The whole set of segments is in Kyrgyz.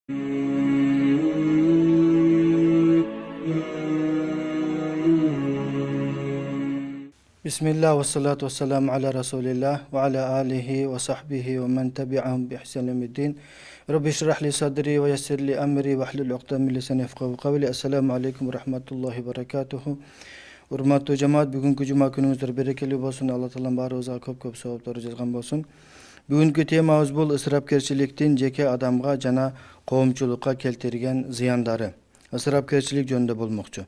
Bismillah ve salatu ve selamu ala Resulillah ve ala alihi ve sahbihi ve men tebi'ahum bi ihsaniddin. Rabbi şrah li sadri ve yessir li emri ve hlul uqdatan min lisani yefqahu qawli. Esselamu aleyküm ve rahmetullahi ve berekatuhu. Hurmatly cemaat, bugünkü cuma günüňizler berekeli bolsun. Allah Taala barыбызга köp sowaplar жазган bolsun. Bugünkü temamız bul ısrapkerçiliktin jeke adamga jana коомчулукка keltirgen ziyandары. Israpkerçilik jönündө bolmokçu.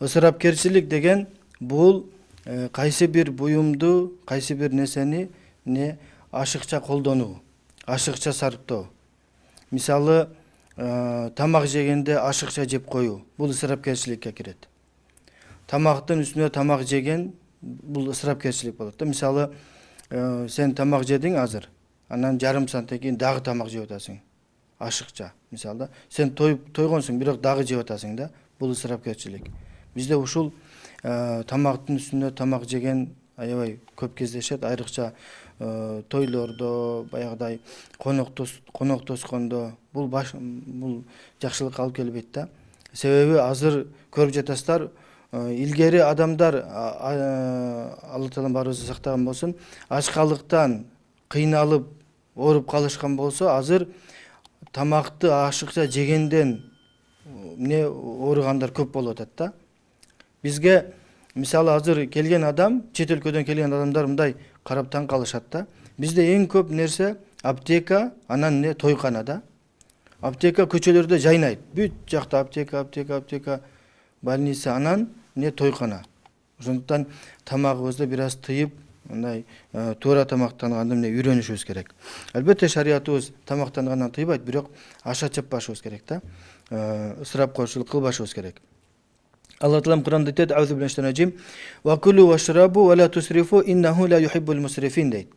Israpkerçilik degen bul kayсы bir buyumdu, kayсы bir neseni ne aşıkça koldoну, aşıkça sarптоо. Misалы, tamak jegende aşıkça jep koyu. Bul ысрапкерчиликке кирет. Tamaktın üstüne tamak jegen bul ысрапкерчилик болот. Misалы, sen tamak jedin azır. Anan жарым сааттан кийин дагы тамак жеп атасың. Aşıkça. Misalda sen toygonsun, бирок дагы жеп атасың да. Бул ысрапкерчилик. Bizde ушул тамактын üstüne tamak jegen аябай көп кездешет. Айрыкча тойлордо, баягыдай конок тоскондо бул жакшылыкка алып келбейт да. Себеби азыр көрүп жатасыздар, илгери адамдар Алла Таала барыбызды сактаган болсун, ачкалыктан кыйналып ооруп калышкан болсо, азыр тамакты ашыкча жегенден эмне ооругандар көп болуп атат да. Бизге мисалы азыр келген адам, чет өлкөдөн келген адамдар мындай карап таң калышат да. Бизде эң көп нерсе аптека, анан тойкана да. Аптека көчөлөрдө жайнайт. Бүт жакта аптека, больница, анан тойкана. Ошондуктан тамагыбызды бир аз тыйып, мындай туура тамактанганды үйрөнүшүбүз керек. Албетте шариятыбыз тамактангандан тыйбайт, бирок аша чаппашыбыз керек да. Ысрапкорчулук кылбашыбыз керек. Allah Teala Kur'an'da dedi: "Euzubillahimineşşeytanirracim. Ve kulu veşrabu ve la tusrifu innehu la yuhibbul musrifin" deydi.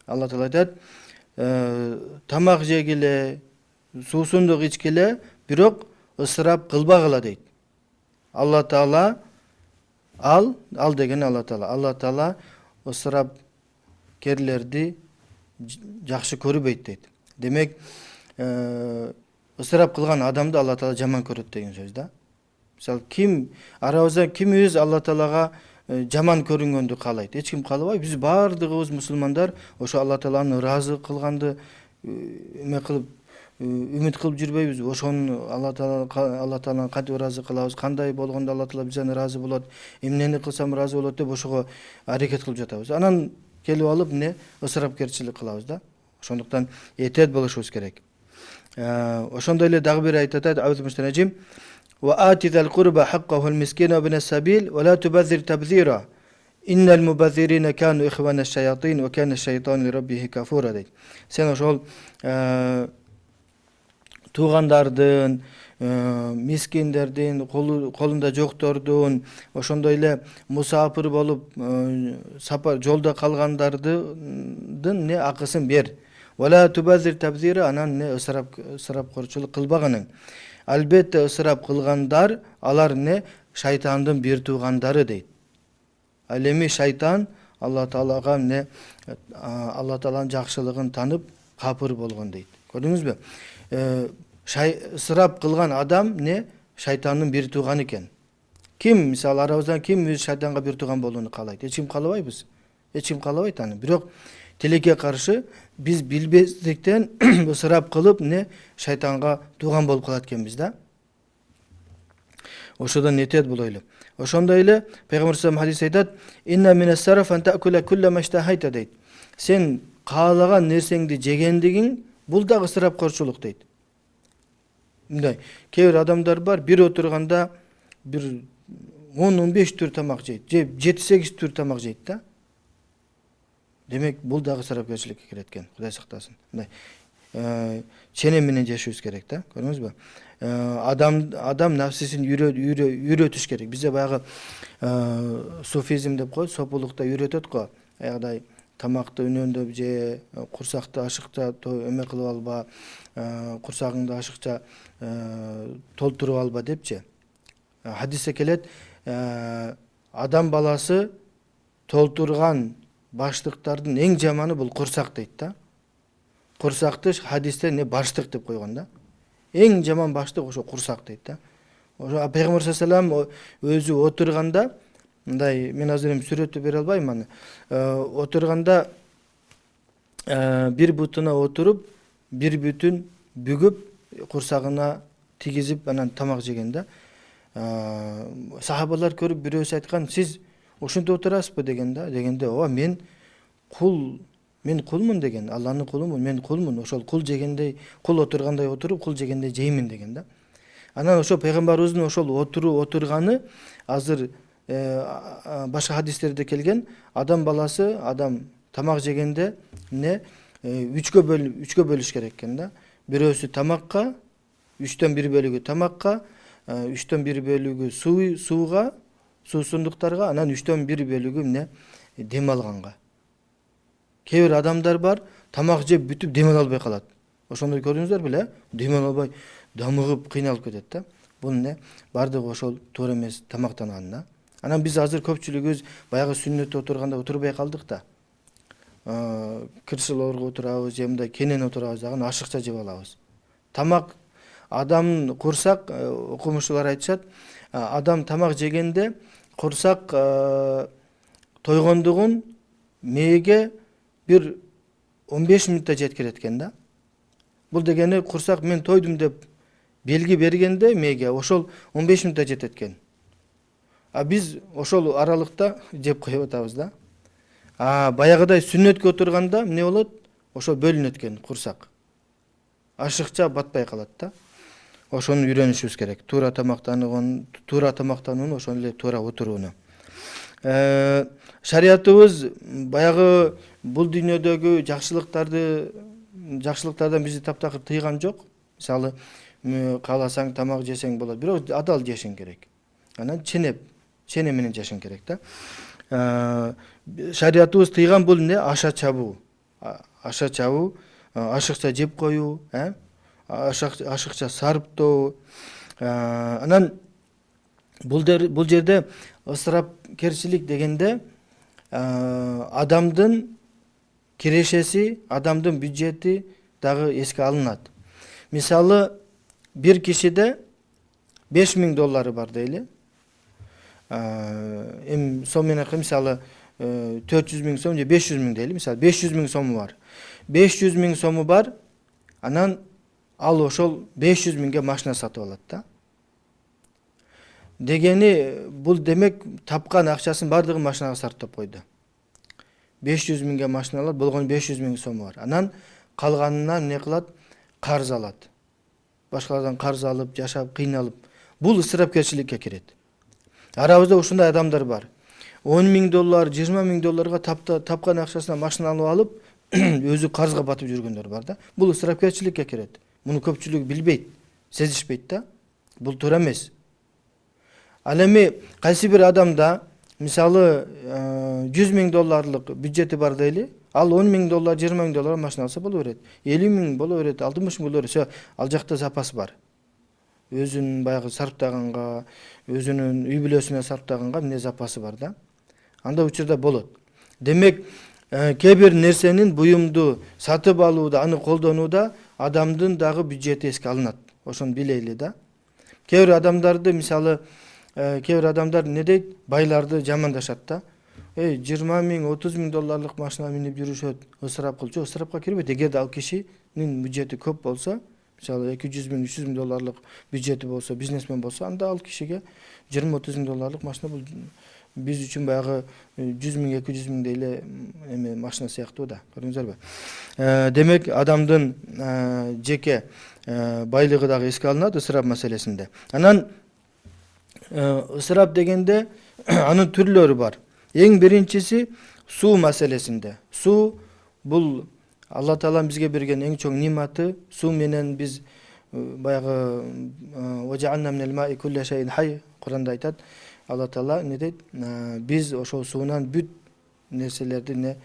Allah Teala dedi: "Tamak jegile, susunduk içkile, birok ısrap kılbagıla" deydi. Allah Teala al degen Allah Teala. Allah Teala ısrap kerlerdi jakşı körübeyt deydi. Demek ısrap kılgan adamdı Allah Teala jaman körөт деген söz da. Misal arabızda kimimiz Allah Teala'ga jaman көрүнгөндү каалайт. Эч ким каалабайт. Биз бардыгыбыз мусулмандар ошо Allah Teala'nын ыраазы кылганды эме кылып үмүт кылып жүрбөйбүз. Ошону Allah Teala'нын кантип ыраазы кылабыз, кандай болгондо Allah Teala бизден ыраазы болот, эмнени кылсам ыраазы болот деп ошого аракет кылып жатабыз. Анан келип алып ысрапкерчилик кылабыз да. Ошондуктан этет болушубуз керек. Ошондой эле дагы бир айтат: "Аузумуштанажим ve ati zel kurba hakkahu'l miskin ve ibnes sabil ve la tubazzir tabzira. İnnel mubazzirine kanu ihvane'ş-şeyatin ve kâne'ş-şeytanu li rabbihi kafura" deydi. Sen ошол tuğandardın, miskinderdin, kolunda joktorдун, ошондой эле musafir bolup sapar жолдо kalgandardын акысын бер. Ve la tubazzir tabzira, anan ысрапкорчулук кылбаганың. Albatta ısrap kılgandar, alar Şeytandın bir tuğandары deydi. Alemi şeytan Allah Teala'ga Allah Teala'nın jakşılığın tanıp kapır bolgon deydi. Gördünüz mü? Israp kılgan adam Şeytanın bir tuğanı eken. Kim misal arabızdan kim şeytanga bir tuğan bolunu kalaydı? Hiç kim kalabayбыз? Hiç kim kalabaydı hani. Birok Tileke karşı biz bilbezlikten ısrap kılıp şeytanga tuğan bolup kalat ekенбиз da. Oşodan netet bolaylı. Oşonda ile Peygamber sallallahu hadis aytat: "İnne mine's-sarf an ta'kula kulla ma ishtahayta" deydi. Sen kaalagan nersеңди жегендигиң бул да ысрапкорчулук deydi. Мындай кээ бир адамдар бар, bir отурганда bir 10-15 tür tamak жейт, же 7-8 tür tamak жейт да. Demek bul dagı ысрапкерчиликке кирет экен. Кудай сактасын. Мындай ченем менен жашабыз керек да. Көрдүңүзбү? Адам нафсисин үйрөтүш керек. Бизде баягы суфизм деп кой, сопулукта үйрөтөт го. Аягдай тамакты үнөндөп же, курсакты ашыкча эме кылып алба, курсагыңды ашыкча толтуруп алба депчи. Хадисте келет, адам баласы толтурган баштыктардын эң жаманы бул курсак дейт да. Курсакты хадисте баштык деп койгон да. Эң жаман баштык ошо курсак дейт да. Ошо Пайгамбар саллаллаху өзү отурганда, мындай мен азыр эми сүрөттү бере албайм аны. Отурганда бир бутуна отуруп, бир бүтүн бүгүп, курсагына тигизип анан тамак жеген да. Сахабалар көрүп бирөөсү айткан, сиз ошентип отурасызбы деген да. Дегенде, ооба мен кулмун деген, Алланын кулумун, мен кулмун. Ошол кул жегендей, кул отургандай отуруп, кул жегендей жеймин деген да. Анан ошо пайгамбарыбыздын ошол отурганы азыр башка хадистерде келген, адам баласы, адам тамак жегенде үчкө бөлүш керек экен да. Бирөөсү тамакка, 1/3 бөлүгү тамакка, 1/3 бөлүгү сууга, суусундуктарга, анан 1/3 бөлүгү дем алганга. Кээ бир адамдар бар, тамак жеп бүтүп дем албай калат. Ошондой көрдүңүздөр беле? Дем албай дамыгып кыйналып кетет да. Бул бардыгы ошол туура эмес тамактанган да. Анан биз азыр көпчүлүгүбүз баягы сүннөттө отурганда отурбай калдык да. Кырсылоорго отурабыз, же мындай кенен отурабыз дагы ашыкча жеп алабыз. Тамак адам курсак, окумуштуулар айтышат, адам тамак жегенде курсак тойгондугун мээге бир 15 мүнөттө жеткирет экен да. Бул дегени курсак мен тойдум деп белги бергенде мээге ошол 15 мүнөттө жетет экен. Биз ошол аралыкта жеп коюп атабыз да. Баягыдай сүннөткө отурганда эмне болот? Ошо бөлүнөт экен курсак. Ашыкча батпай калат да. Ошону үйрөнүшүбүз керек. Туура тамактанууну, ошондой эле туура отурууну. Шариятыбыз баягы бул дүйнөдөгү жакшылыктардан бизди таптакыр тыйган жок. Мисалы, кааласаң тамак жесең болот, бирок адал жешең керек. Анан чене менен жашаң керек да. Шариятыбыз тыйган бул аша чабуу. Ашыкча жеп коюу, ашыкча сарптоо. Анан бул жерде ысырапкерчилик дегенде адамдын кирешеси, адамдын бюджети дагы эске алынат. Мисалы, бир кишиде $5000 бар дейли. Эми сом менен мисалы 400 000 сом же 500 000 дейли. Мисалы 500 000 сому бар. 500 000 сому бар. Анан ал ошол 500 000ге машина сатып алат да. Дегени бул демек тапкан акчасын бардыгын машинага сарптап койду. 500 000ге машина алат, болгон 500 000 сому бар. Анан калганынан эмне кылат? Карыз алат. Башкалардан карыз алып, жашап, кыйналып. Бул ысырапкерчиликке кирет. Арабызда ушундай адамдар бар. $10,000, $20,000 тапкан акчасына машина алып, өзү карызга батып жүргөндөр бар да. Бул ысырапкерчиликке кирет. Муну көпчүлүк билбейт, сезишпейт да. Бул туура эмес. Ал эми кайсы бир адамда мисалы $100,000 бюджети бар дейли. Ал $10,000, $20,000 машина алса боло берет. 50,000 боло берет, 60,000 боло берет. Ал жакта запас бар. Өзүнүн баягы сарптаганга, өзүнүн үй бүлөсүнө сарптаганга эмне запасы бар да. Анда учурда болот. Демек, кээ бир нерсенин буюмду сатып алууда, аны колдонууда адамдын дагы бюджети эске алынат. Ошону билейли да. Кээ бир адамдарды мисалы кээ бир адамдар эмне дейт? Байларды жамандашат да. $20,000, $30,000 машина минип жүрүшөт, ысырап кылчу, ысырапка кирбейт. Эгерде ал кишинин бюджети көп болсо, мисалы $200,000, $300,000 бюджети болсо, бизнесмен болсо, анда ал кишиге $20-30,000 машина бул биз үчүн баягы 100,000, 200,000 дейле эме машина сыяктуу да. Көрдүңүзөрбү? Демек, адамдын жеке байлыгы дагы эске алынат ысырап маселесинде. Анан ысырап дегенде анын түрлөрү бар. Эң биринчиси суу маселесинде. Суу бул Алла Таала бизге берген эң чоң ниматы. Суу менен биз баягы важаална минал маи кулли шайин хай Куранда айтат. Алла Таала эмне дейт? Биз ошол суунан бүт нерселерди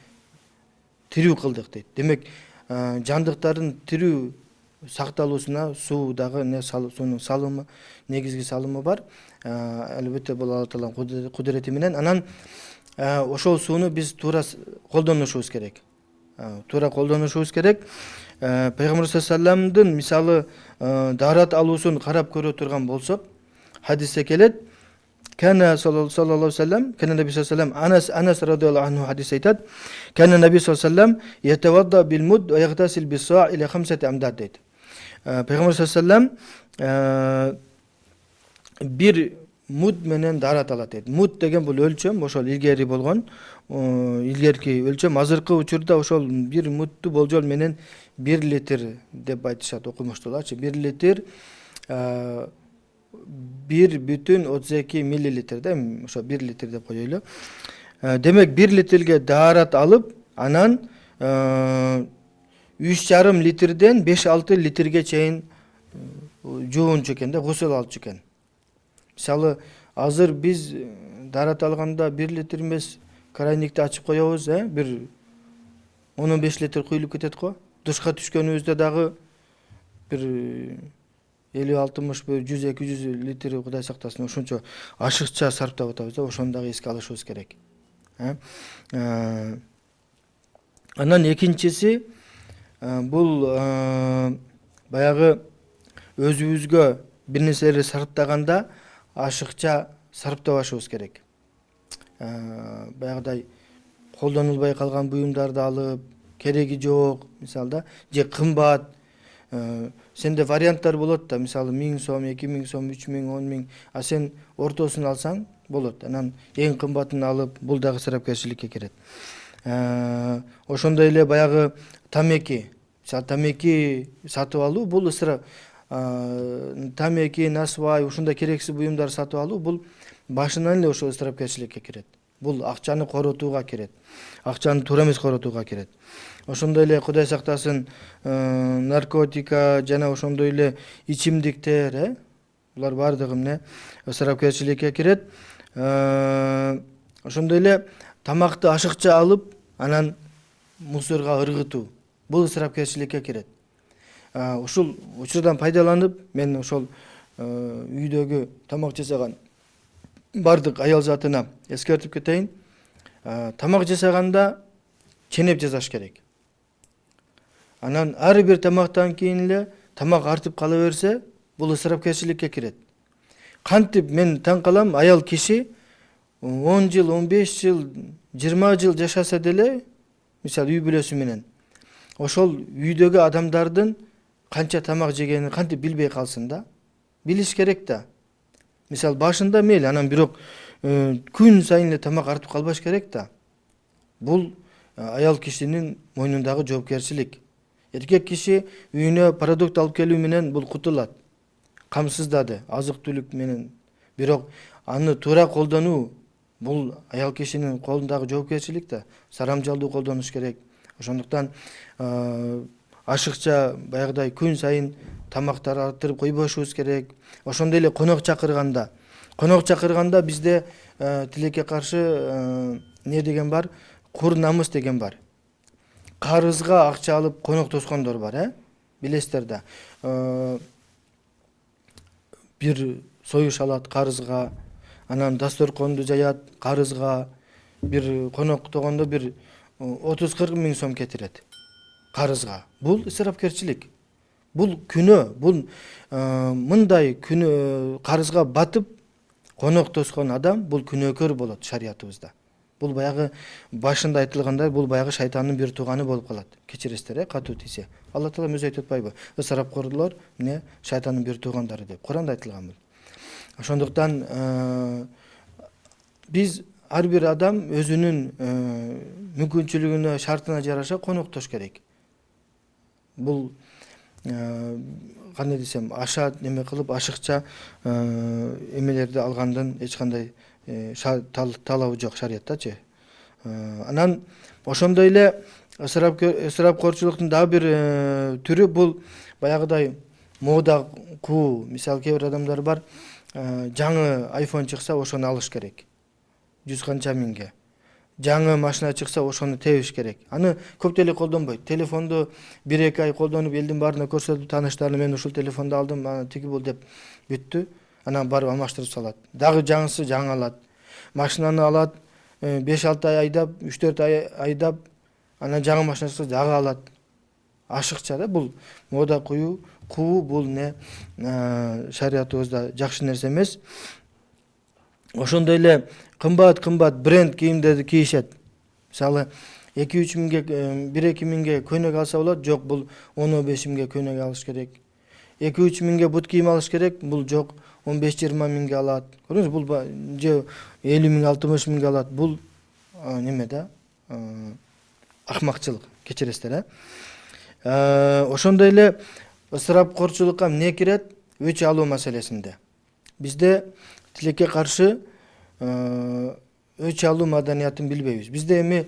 тирүү кылдык дейт. Демек, жандыктардын тирүү сакталуусуна суу дагы суунун салымы, негизги салымы бар. Албетте бул Алла Тааланын кудурети менен. Анан ошол сууну биз туура колдонушубуз керек. Пайгамбар саллаллаху мисалы даарат алуусун карап көрө турган болсок, хадисте келет. Kana sallallahu aleyhi ve sellem, kana Nebi sallallahu aleyhi ve sellem, Anas radıyallahu anhu hadis aytad. Kana Nebi sallallahu aleyhi ve sellem yetevadda bil mud ve yagtasil bis sa' ila 5 amdad deydi. Peygamber sallallahu aleyhi ve sellem bir mud menen darat alat deydi. Mud деген бул өлчөм, ошол илгери болгон, илгерки өлчөм. Азыркы учурда ошол bir mudду болжол менен 1 литр деп айтышат окумуштууларчы. 1 литр 1,32 миллилитр да, ошо 1 литр деп коелу. Демек 1 литрге даарат алып, анан 3,5 литрден 5-6 литрге чейин жуунчу экен да, гусул алчу экен. Мисалы, азыр биз даарат алганда 1 литр эмес, крайникти ачып коебуз, бир 10-15 литр куюлуп кетет го. Душка түшкөнүбүздө дагы бир 50-60 100-200 литр Кудай сактасын ошончо ашыкча сарптап атабыз да, ошону дагы эске алышыбыз керек. Анан экинчиси бул баягы өзүбүзгө бир нерселерди сарптаганда ашыкча сарптабашыбыз керек. Баягыдай колдонулбай калган буюмдарды алып, кереги жок, мисалда, же кымбат. Сенде варианттар болот да, мисалы 1000 сом, 2000 сом, 3000, 10 000, а сен ортосун алсаң болот. Анан эң кымбатын алып, бул дагы ысырапкерчиликке кирет. Ошондой эле баягы тамеки, мисалы тамеки сатып алуу, бул ысырап. Тамеки, насвай, ушундай керексиз буюмдар сатып алуу, бул башынан эле ошо ысырапкерчиликке кирет. Бул акчаны коротууга кирет. Акчаны туура эмес коротууга кирет. Ошондой эле Кудай сактасын, наркотика жана ошондой эле ичимдиктер, булар бардыгы эмне ысырапкерчиликке кирет. Ошондой эле тамакты ашыкча алып, анан мусорго ыргытуу, бул ысырапкерчиликке кирет. Ушул учурдан пайдаланып, мен ошол үйдөгү тамак жасаган бардык аял затына эскертип кетейин. Тамак жасаганда ченеп жасаш керек. Анан ар бир тамактан кийин эле тамак артып кала берсе, бул ысырапкерчиликке кирет. Кантип мен таң калам, аял киши 10 жыл, 15 жыл, 20 жыл жашаса деле, мисалы үй бүлөсү менен, ошол үйдөгү адамдардын канча тамак жегенин кантип билбей калсын да? Билиш керек да. Мисалы башында мейли, анан бирок күн сайын эле тамак артып калбаш керек да. Бул аял кишинин мойнундагы жоопкерчилик. Эркек киши үйүнө продукт алып келүү менен бул кутулат. Камсыздады, азык-түлүк менен. Бирок аны туура колдонуу, бул аял кишинин колундагы жоопкерчилик да. Сарамжалдуу колдонуш керек. Ошондуктан ашыкча баягыдай күн сайын тамактар артырып койбошубуз керек. Ошондой эле конок чакырганда бизде тилекке каршы не деген бар? Кур намыс деген бар. Карызга акча алып конок тоскондор бар, билесиздер да. Бир союш алат карызга, анан дасторконду жаят карызга, бир конок тогондо бир 30-40 миң сом кетирет карызга. Бул ысырапкерчилик. Бул күнөө, бул мындай күнөө карызга батып конок тоскон адам бул күнөөкөр болот шариятыбызда. Бул баягы башында айтылгандай, бул баягы шайтандын бир тууганы болуп калат. Кечиресиздер, катуу тийсе. Алла Таала өзү айтып атпайбы? Ысырапкорлор эмне шайтандын бир туугандары деп. Куранда айтылган бул. Ошондуктан биз ар бир адам өзүнүн мүмкүнчүлүгүнө, шартына жараша коноктош керек. Бул кандай десем, аша неме кылып ашыкча эмелерди алгандын эч кандай талабы жок шарияттачы. Анан ошондой эле ысырапкорчулуктун дагы бир түрү бул баягыдай мода куу. Мисалы кээ бир адамдар бар, жаңы iPhone чыкса ошону алыш керек. 100 канча миңге. Жаңы машина чыкса ошону тебиш керек. Аны көп деле колдонбойт. Телефонду 1-2 ай колдонуп элдин баарына көрсөтүп, тааныштарына мен ушул телефонду алдым, аны тиги бул деп бүттү. Анан барып алмаштырып салат. Дагы жаңысы жаңы алат. Машинаны алат, 5-6 ай айдап, 3-4 ай айдап, анан жаңы машина чыкса дагы алат. ашыкча да, бул мода куу бул не шариятыбызда жакшы нерсе эмес. Ошондой эле кымбат бренд кийимдерди кийишет. Мисалы 2-3 миңге 1-2 миңге көйнөк алса болот, жок бул 10-15 миңге көйнөк алыш керек. 2-3 миңге бут кийим алыш керек, бул жок 15-20 миңге алат. Көрдүңүз, бул же 50 миң 60 миңге алат. Бул неме да? Акмакчылык, кечиресиздер, Ошондой эле ысырапкорчулукка эмне кирет? Өч алуу маселесинде. Бизде тилекке каршы өч алуу маданиятын билбейбиз. Бизде эми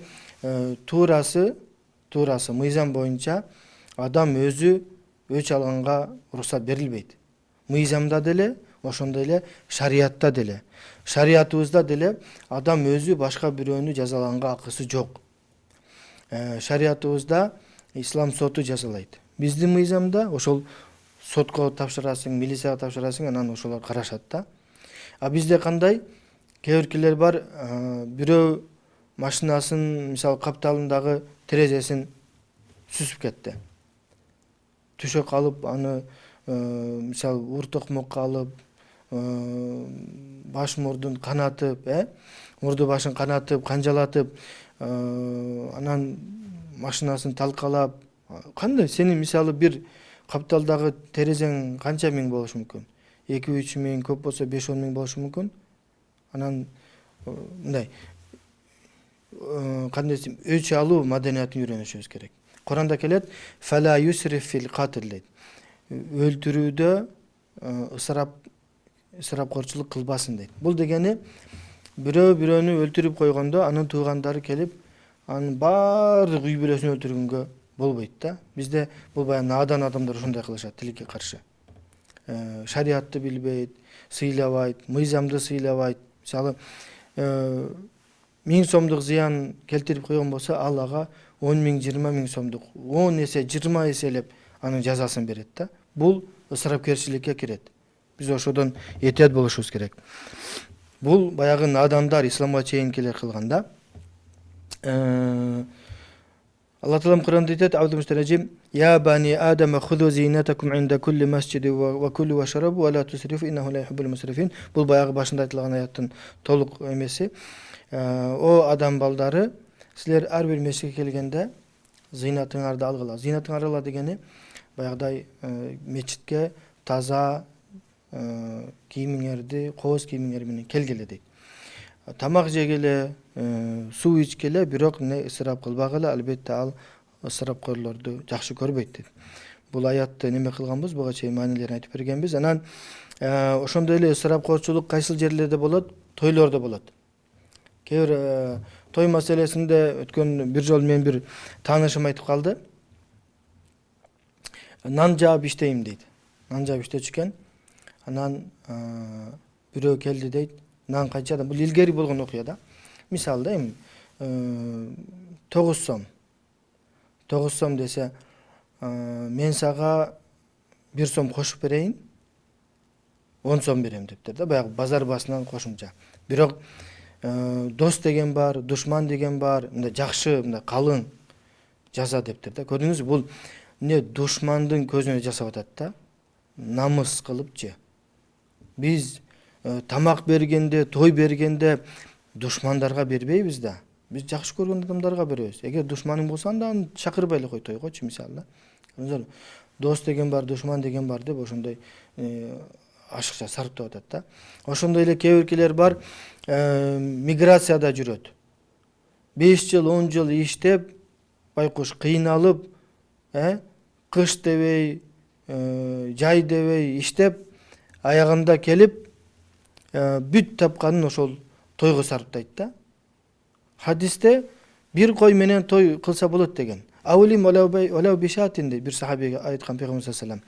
туурасы мыйзам боюнча адам өзү өч алганга уруксат берилбейт. Мыйзамда деле, ошондой эле шариятта деле. Шариятыбызда деле адам өзү башка бирөөнү жазалаганга акысы жок. Шариятыбызда ислам соту жазалайт. Биздин мыйзамда ошол сотко тапшырасың, милицияга тапшырасың, анан ошолор карашат да. А бизде кандай? Кээ биркилер бар, бирөө машинасын, мисалы капталындагы терезесин сүзүп кетти. Түшөк алып, аны мисалы уртокмокко алып, баш мурдун канатып, мурду башын канатып, канжалатып, анан машинасын талкалап, кандай сени мисалы бир капталдагы терезең канча миң болушу мүмкүн? 2-3 миң, көп болсо 5-10 миң болушу мүмкүн. Анан мындай кандай десем, өч алуу маданиятын үйрөнүшүбүз керек. Куранда келет: "Фала юсриф фил катл" дейт. Өлтүрүүдө ысырапкорчулук кылбасын дейт. Бул дегени бирөөнү өлтүрүп койгондо анын туугандары келип, анын баардык үй бүлөсүн өлтүргөнгө болбойт да. Бизде бул баягы надан адамдар ошондой кылышат, тилекке каршы. Шариятты билбейт, сыйлабайт, мыйзамды сыйлабайт. Мисалы 1000 сомдук зыян келтирип койгон болсо, ал ага 10 миң, 20 миң сомдук 10 эсе, 20 эселеп анын жазасын берет да. Бул ысырапкерчиликке кирет. Биз ошодон этият болушубуз керек. Бул баягы надандар, исламга чейинкилер кылган да. Алла Таалам Кур'анда айтат: "Аудумустаражим, я бани Адама хузу зинатакум инда кулли масджиди ва кулу вашрабу ва ла тусрифу иннаху ла юхиббул мусрифин." Бул баягы башында айтылган аяттын толук эмеси. О адам балдары, силер ар бир мешитке келгенде зинатыңарды алгыла. Зинатыңарды алгыла дегени баягыдай мечитке таза кийимиңерди, кооз кийимиңер менен келгиле дейт. Тамак жегиле, суу ичкиле, бирок ысырап кылбагыла, албетте ал ысырапкорлорду жакшы көрбөйт дейт. Бул аятты неме кылганбыз, буга чейин маанилерин айтып бергенбиз. Анан ошондой эле ысырапкорчулук кайсыл жерлерде болот? Тойлордо болот. Кээ бир той маселесинде өткөн бир жолу мен бир таанышым айтып калды. Нан жаап иштейм дейт. Нан жаап иштечү экен. Анан бирөө келди дейт. Нан канча? Бул илгери болгон окуя да. Мисалда эми 9 сом. 9 сом десе, мен сага 1 сом кошуп берейин, 10 сом берем дептир да. Баягы базар басынан кошумча. Бирок дос деген бар, душман деген бар, мындай жакшы, мындай калың жаза дептир да. Көрдүңүзбү, бул эмне душмандын көзүнө жасап атат да. Намыс кылыпчы. Биз тамак бергенде, той бергенде душмандарга бербейбиз да. Биз жакшы көргөн адамдарга беребиз. Эгер душманың болсо анда аны чакырбай эле кой тойгочу, мисалы да. Дос деген бар, душман деген бар деп ошондой ашыкча сарптап атат да. Ошондой эле кээ биркилер бар, миграцияда жүрөт. 5 жыл, 10 жыл иштеп, байкуш кыйналып, кыш дебей, жай дебей иштеп, аягында келип, бүт тапканын ошол тойго сарптайт да. Хадисте бир кой менен той кылса болот деген. Аулим олау бишатин дейт бир сахабиге айткан Пейгамбар саллаллаху алейхи ва саллям.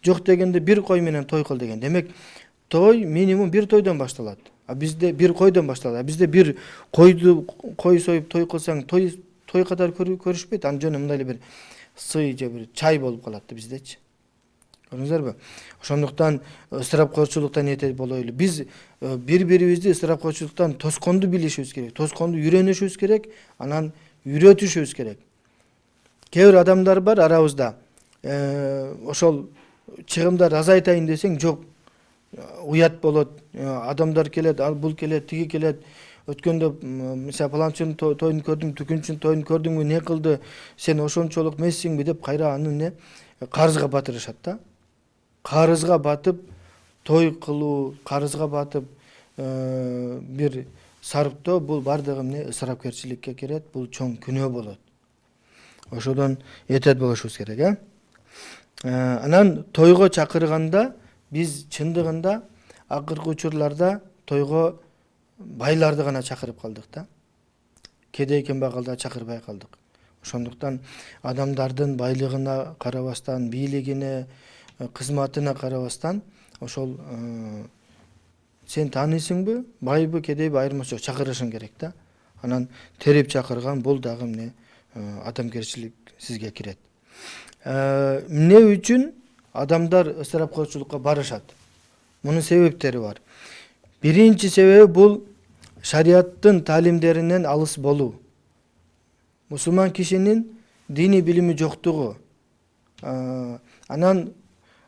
Жок дегенде бир кой менен той кыл деген. Демек той минимум бир тойдон башталат. А бизде бир койдон башталат. Бизде бир кой союп той кылсаң, той катары көрүшпөйт. Аны жөн мындай эле бир сый же бир чай болуп калат да биздечи. Көрдүңүздөрбү? Ошондуктан ысырапкорчулуктан этет болойлу. Биз бири-бирибизди ысырапкорчулуктан тосконду билишибиз керек, тосконду үйрөнүшүбүз керек, анан үйрөтүшүбүз керек. Кээ бир адамдар бар арабызда, ошол чыгымдар азайтайын десең жок, уят болот, адамдар келет, ал бул келет, тиги келет. Өткөндө мисалы паланчынын тоюн көрдүң, түкүнчүнүн тоюн көрдүңбү, не кылды, сен ошончолук эмессиңби деп кайра аны не карызга батырышат да. Карызга батып той кылуу, карызга батып бир сарптоо, бул бардыгы эмне ысырапкерчиликке кирет, бул чоң күнөө болот. Ошодон этет болушубуз керек, Анан тойго чакырганда биз чындыгында акыркы учурларда тойго байларды гана чакырып калдык да. Кедей кембагалдарды чакырбай калдык. Ошондуктан адамдардын байлыгына карабастан, бийлигине, кызматына карабастан ошол сен тааныйсыңбы, байбы, кедейби айырмасы жок, чакырышың керек да. Анан терип чакырган бул дагы эмне адамгерчилик сизге кирет. Эмне үчүн адамдар ысырапкорчулукка барышат? Мунун себептери бар. Биринчи себеби бул шариаттын таалимдеринен алыс болуу. Мусулман кишинин дини билими жоктугу. Анан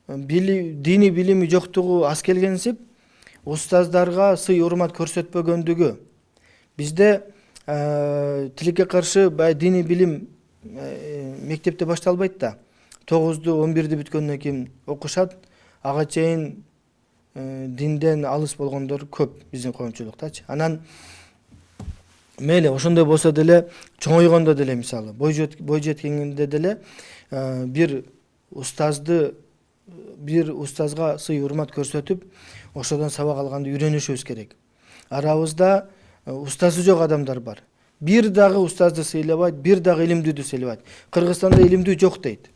дини билими жоктугу аз келгенсип, устаздарга сый урмат көрсөтпөгөндүгү. Бизде тилекке каршы дини билим мектепте башталбайт да. 9-ду 11-ди бүткөндөн кийин окушат. Ага чейин динден алыс болгондор көп биздин коомчулуктачы. Анан мейли ошондой болсо деле, чоңойгондо деле мисалы, бой жеткенде деле бир устазга сый урмат көрсөтүп, ошодон сабак алганды үйрөнүшүбүз керек. Арабызда устазы жок адамдар бар. Бир дагы устазды сыйлабайт, бир дагы илимдүүдү сыйлабайт. Кыргызстанда илимдүү жок дейт.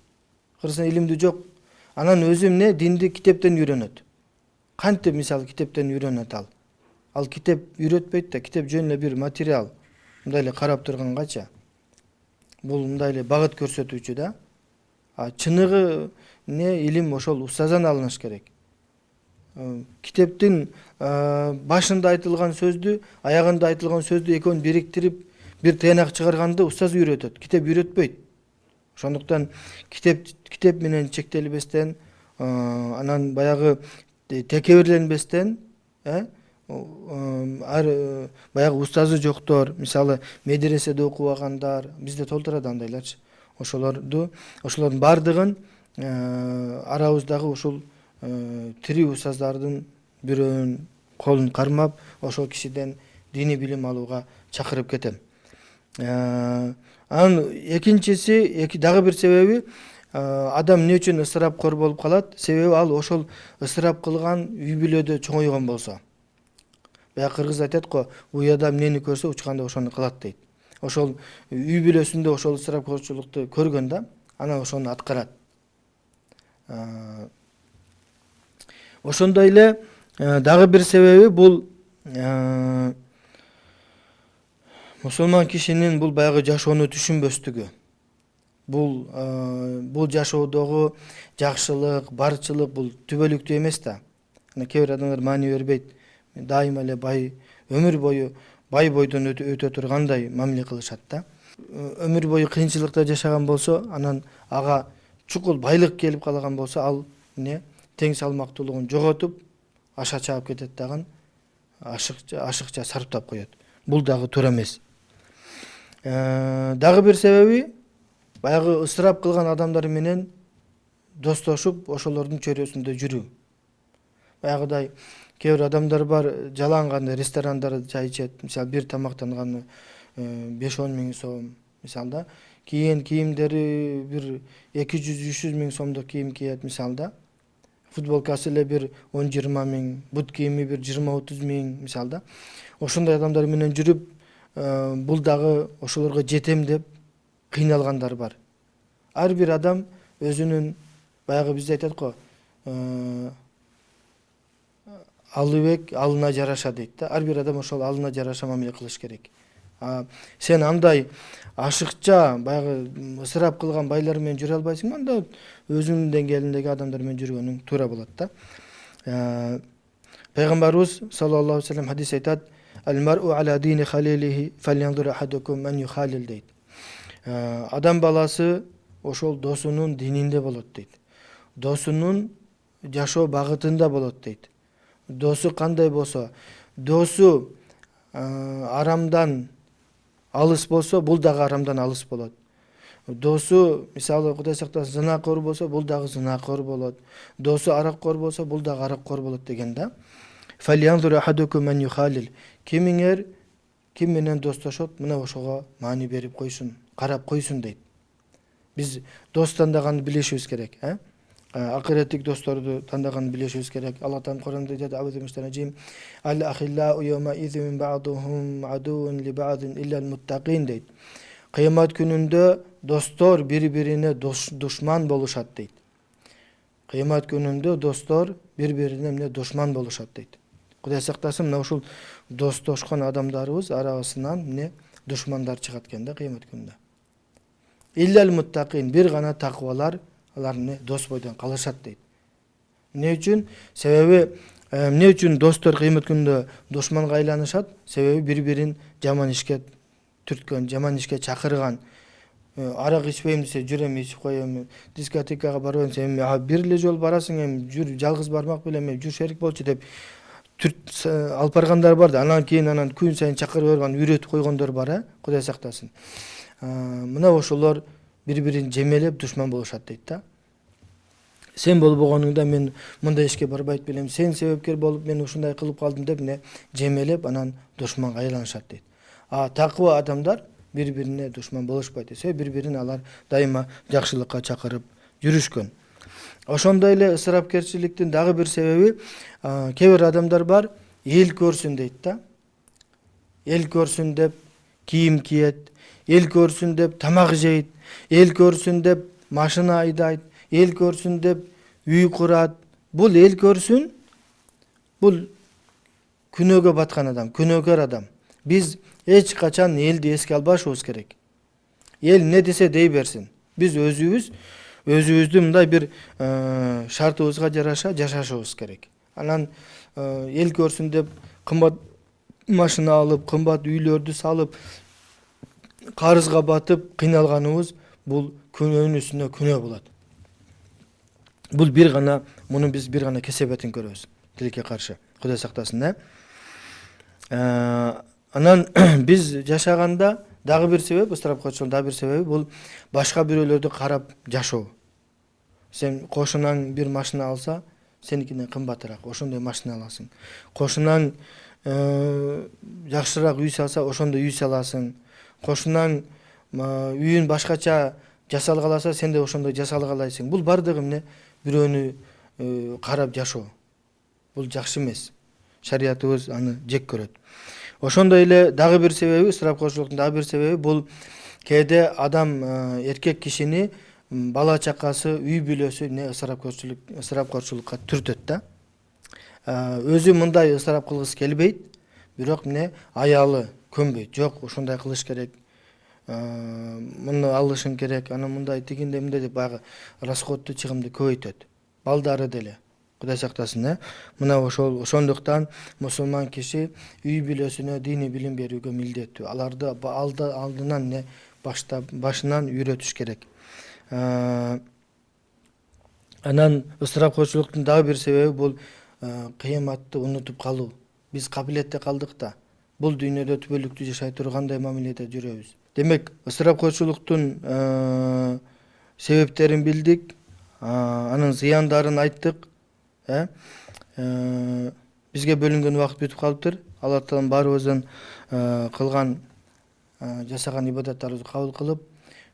Кыргызстанда илимдүү жок. Анан өзү эмне динди китептен үйрөнөт. Кантип мисалы китептен үйрөнөт ал? Ал китеп үйрөтпөйт да, китеп жөн эле бир материал. Мындай эле карап тургангача. Бул мындай эле багыт көрсөтүүчү да. Чыныгы илим ошол устаздан алыныш керек. Китептин башында айтылган сөздү, аягында айтылган сөздү экөөнү бириктирип бир тыянак чыгарганды устаз үйрөтөт, китеп үйрөтпөйт. Ошондуктан китеп менен чектелбестен, анан баягы текебирленбестен, баягы устазы жоктор, мисалы медреседе окубагандар, бизде толтурат андайларчы. Ошолордун бардыгын арабыздагы ушул тири устаздардын бирөөнүн колун кармап, ошол кишиден дини билим алууга чакырып кетем. Анан экинчиси, дагы бир себеби, адам эмне үчүн ысырапкор болуп калат? Себеби ал ошол ысырап кылган үй бүлөдө чоңойгон болсо. Баягы кыргыз айтат го, уй адам эмнени көрсө учканда ошону кылат дейт. Ошол үй бүлөсүндө ошол ысырапкорчулукту көргөн да, анан ошону аткарат. Ошондой эле дагы бир себеби бул мусулман кишинин бул баягы жашоону түшүнбөстүгү. Бул жашоодогу жакшылык, барчылык бул түбөлүктүү эмес да. Кээ бир адамдар маани бербейт. Дайыма эле өмүр бою бай бойдон өтө тургандай мамиле кылышат да. Өмүр бою кыйынчылыкта жашаган болсо, анан ага чукул байлык келип калган болсо, ал тең салмактуулугун жоготуп, аша чаап кетет дагы, ашыкча сарптап коет. Бул дагы туура эмес. Дагы бир себеби, баягы ысырап кылган адамдар менен достошуп, ошолордун чөйрөсүндө жүрүү. Баягыдай кээ бир адамдар бар, жалаан ресторандарда чай ичет. Мисалы бир тамактанганы 5-10 миң сом, мисалда. Кийимдери бир 200-300 миң сомдук кийим кийет, мисалда. Футболкасы эле бир 10-20 миң, бут кийими бир 20-30 миң, мисалда. Ошондой адамдар менен жүрүп, бул дагы ошолорго жетем деп кыйналгандар бар. Ар бир адам өзүнүн, баягы бизде айтат го, алыбек алына жараша дейт да. Ар бир адам ошол алына жараша мамиле кылыш керек. Сен андай ашыкча, баягы ысырап кылган байлар менен жүрө албайсың, анда өзүнүн деңгээлиндеги адамдар менен жүргөнүң туура болот да. Пайгамбарыбыз саллаллаху алейхи ва саллям хадис айтат: "Ал-мар'у аля дини халилихи фалянзур ахадукум ман юхалил" дейт. Адам баласы ошол досунун дининде болот дейт. Досунун жашоо багытында болот дейт. Досу кандай болсо, досу арамдан алыс болсо, бул дагы арамдан алыс болот. Досу, мисалы, Кудай сактасын, зынакор болсо, бул дагы зынакор болот. Досу араккор болсо, бул дагы араккор болот деген да. Фалянзур ахадукум ман юхалил. Кимиңер ким менен достошот, мына ошого маани берип койсун, карап койсун дейт. Биз дос тандаганды билишибиз керек, акыреттик досторду тандаганды билишибиз керек. Алла Таала Куранда айтат: "Аузумиштанажим ал ахиллау йома измин ба'духум адуун ли ба'дин иллал муттакин" дейт. Кыямат күнүндө достор бири-бирине душман болушат дейт. Кыямат күнүндө достор бири-бирине эмне душман болушат дейт. Кудай сактасын, мына ушул достошкон адамдарыбыз арасынан эмне душмандар чыгат экен да кыямат күнүндө. Иллал муттакин, бир гана такыбалар алар эмне дос бойдон калышат дейт. Эмне үчүн? Себеби эмне үчүн достор кыямат күнүндө душманга айланышат? Себеби бири-бирин жаман ишке түрткөн, жаман ишке чакырган. Арак ичпейм десе, жүрөм ичип коем. Дискотекага барбайм десе, бир эле жол барасың, жүр, жалгыз бармак белем, жүр шерик болчу деп алып баргандар бар да. Анан кийин күн сайын чакырып барган, үйрөтүп койгондор бар, Кудай сактасын. Мына ошолор бири-бирин жемелеп душман болушат дейт да. Сен болбогонуңда мен мындай ишке барбайт белем, сен себепкер болуп мен ушундай кылып калдым деп эмне жемелеп анан душманга айланышат дейт. Такыба адамдар бири-бирине душман болушпайт десе, бири-бирин алар дайыма жакшылыкка чакырып жүрүшкөн. Ошондой эле ысырапкерчиликтин дагы бир себеби, кээ бир адамдар бар, эл көрсүн дейт да. Эл көрсүн деп кийим кийет, эл көрсүн деп тамак жейт, эл көрсүн деп машина айдайт, эл көрсүн деп үй курат. Бул эл көрсүн, бул күнөөгө баткан адам, күнөөкөр адам. Биз эч качан элди эске албашыбыз керек. Эл эмне десе дей берсин. Биз өзүбүздү мындай бир шартыбызга жараша жашашыбыз керек. Анан эл көрсүн деп кымбат машина алып, кымбат үйлөрдү салып, карызга батып кыйналганыбыз бул күнөөнүн үстүнө күнөө болот. Бул бир гана, муну биз бир гана кесепетин көрөбүз. Тилекке каршы. Кудай сактасын, Анан биз жашаганда дагы бир себеп, ысырапкерчиликтин дагы бир себеби бул башка бирөөлөрдү карап жашоо. Сен кошунаң бир машина алса, сеникинен кымбатыраак ошондой машина аласың. Кошунаң жакшыраак үй салса, ошондой үй саласың. Кошунаң үйүн башкача жасалгаласа, сен да ошондой жасалгалайсың. Бул бардыгы эмне? Бирөөнү карап жашоо. Бул жакшы эмес. Шариятыбыз аны жек көрөт. Ошондой эле дагы бир себеби, ысырапкерчиликтин дагы бир себеби бул кээде адам эркек кишини бала чакасы, үй бүлөсү эмне ысырапкерчиликка түртөт да. Өзү мындай ысырап кылгысы келбейт, бирок эмне аялы көнбөйт. Жок, ушундай кылыш керек. Муну алышың керек, анан мындай тигинде мындай деп баягы расходду, чыгымды көбөйтөт. Балдары деле. Кудай сактасын, Мына ошондуктан мусулман киши үй бүлөсүнө диний билим берүүгө милдеттүү. Аларды алдынан башынан үйрөтүш керек. Анан ысырапкерчиликтин дагы бир себеби бул кыяматты унутуп калуу. Биз кабилетте калдык да. Бул дүйнөдө түбөлүктүү жашай тургандай мамиледе жүрөбүз. Демек, ысырапкерчиликтин себептерин билдик, анын зыяндарын айттык. Бизге бөлүнгөн убакыт бүтүп калыптыр. Алла Таалам баарыбыздын кылган жасаган ибадаттарыбызды кабыл кылып,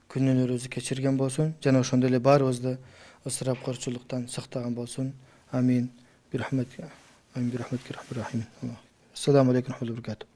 күнөөлөрүбүздү кечирген болсун жана ошондой эле баарыбызды ысырапкерчиликтен сактаган болсун. Амин. Бирахматика. Амин. Бирахматика рахман рахим. Ассаламу алейкум ва рахматуллахи ва баракатух.